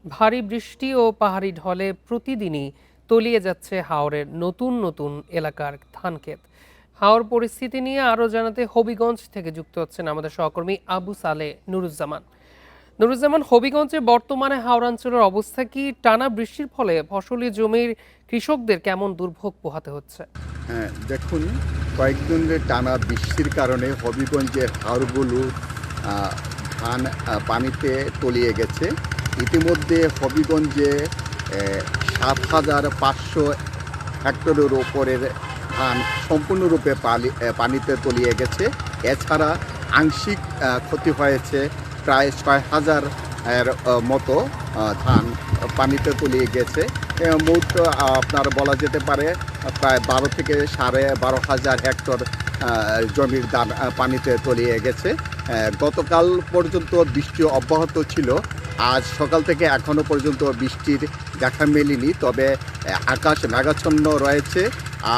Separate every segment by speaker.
Speaker 1: ভারী বৃষ্টি ও পাহাড়ি ঢলে প্রতিদিনই তলিয়ে যাচ্ছে হাওরের নতুন নতুন এলাকার ধানক্ষেত। হাওর পরিস্থিতি নিয়ে আরও জানাতে হবিগঞ্জ থেকে যুক্ত হচ্ছেন আমাদের সহকর্মী আবু সালে নুরুজ্জামান। হবিগঞ্জে বর্তমানে হাওড়াঞ্চলের অবস্থা কি? টানা বৃষ্টির ফলে ফসলি জমির কৃষকদের কেমন দুর্ভোগ পোহাতে হচ্ছে?
Speaker 2: হ্যাঁ, দেখুন, কয়েকদিনের টানা বৃষ্টির কারণে হবিগঞ্জের হাওরগুলো আহ, ধান পানিতে তলিয়ে গেছে। ইতিমধ্যে হবিগঞ্জে ৭,৫০০ হেক্টরের ওপরের ধান সম্পূর্ণরূপে পানিতে তলিয়ে গেছে। এছাড়া আংশিক ক্ষতি হয়েছে প্রায় ৬,০০০ এর মতো ধান পানিতে তলিয়ে গেছে। মোট আপনার বলা যেতে পারে প্রায় ১২ থেকে ১২,৫০০ হেক্টর জমির ধান পানিতে তলিয়ে গেছে। গতকাল পর্যন্ত বৃষ্টি অব্যাহত ছিল। আজ সকাল থেকে এখনও পর্যন্ত বৃষ্টির দেখা মেলেনি, তবে আকাশ মেঘাচ্ছন্ন রয়েছে।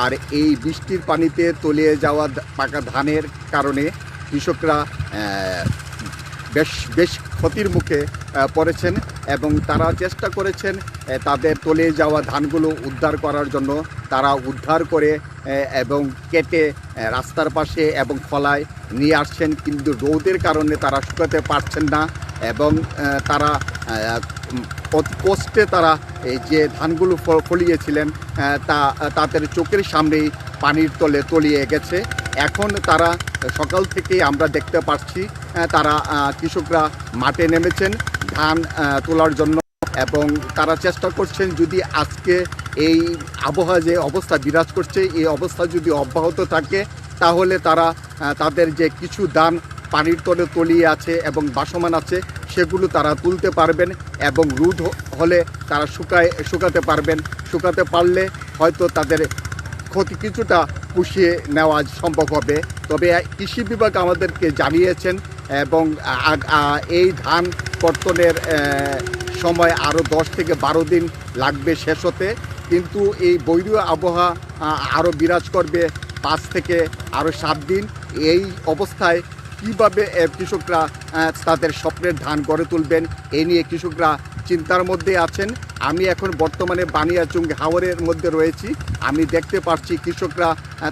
Speaker 2: আর এই বৃষ্টির পানিতে তলিয়ে যাওয়া পাকা ধানের কারণে কৃষকরা বেশ বেশ ক্ষতির মুখে পড়েছেন এবং তারা চেষ্টা করেছেন তাদের তলিয়ে যাওয়া ধানগুলো উদ্ধার করার জন্য। তারা উদ্ধার করে এবং কেটে রাস্তার পাশে এবং খলায় নিয়ে আসছেন, কিন্তু রোদের কারণে তারা শুকাতে পারছেন না এবং তারা অতি কষ্টে তারা এই যে ধানগুলো ফলিয়েছিলেন তাদের চোখের সামনেই পানির তলে তলিয়ে গেছে। এখন তারা সকাল থেকেই আমরা দেখতে পাচ্ছি তারা কৃষকরা মাঠে নেমেছেন ধান তোলার জন্য এবং তারা চেষ্টা করছেন যদি আজকে এই আবহাওয়া যে অবস্থা বিরাজ করছে এই অবস্থা যদি অব্যাহত থাকে তাহলে তারা তাদের যে কিছু ধান পানির তলে তলিয়ে আছে এবং বাসমান আছে সেগুলো তারা তুলতে পারবেন এবং রোদ হলে তারা শুকাতে পারবেন। শুকাতে পারলে হয়তো তাদের ক্ষতি কিছুটা পুষিয়ে নেওয়া সম্ভব হবে। তবে কৃষি বিভাগ আমাদেরকে জানিয়েছেন এবং এই ধান কর্তনের সময় আরও ১০ থেকে ১২ দিন লাগবে শেষ হতে, কিন্তু এই বৈরী আবহাওয়া আরও বিরাজ করবে ৫ থেকে আরও ৭ দিন। এই অবস্থায় কীভাবে কৃষকরা তাদের স্বপ্নের ধান গড়ে তুলবেন এই নিয়ে কৃষকরা চিন্তার মধ্যে আছেন। আমি এখন বর্তমানে বানিয়াচং হাওরের মধ্যে রয়েছি। আমি দেখতে পাচ্ছি কৃষকরা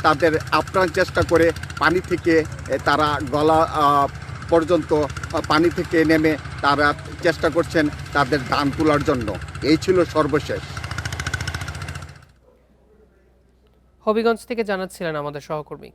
Speaker 2: তাদের আপ্রাণ চেষ্টা করে পানি থেকে তারা গলা পর্যন্ত পানি থেকে নেমে তারা চেষ্টা করছেন তাদের ধান তোলার জন্য। এই ছিল সর্বশেষ।
Speaker 1: হবিগঞ্জ থেকে জানাচ্ছিলেন আমাদের সহকর্মী।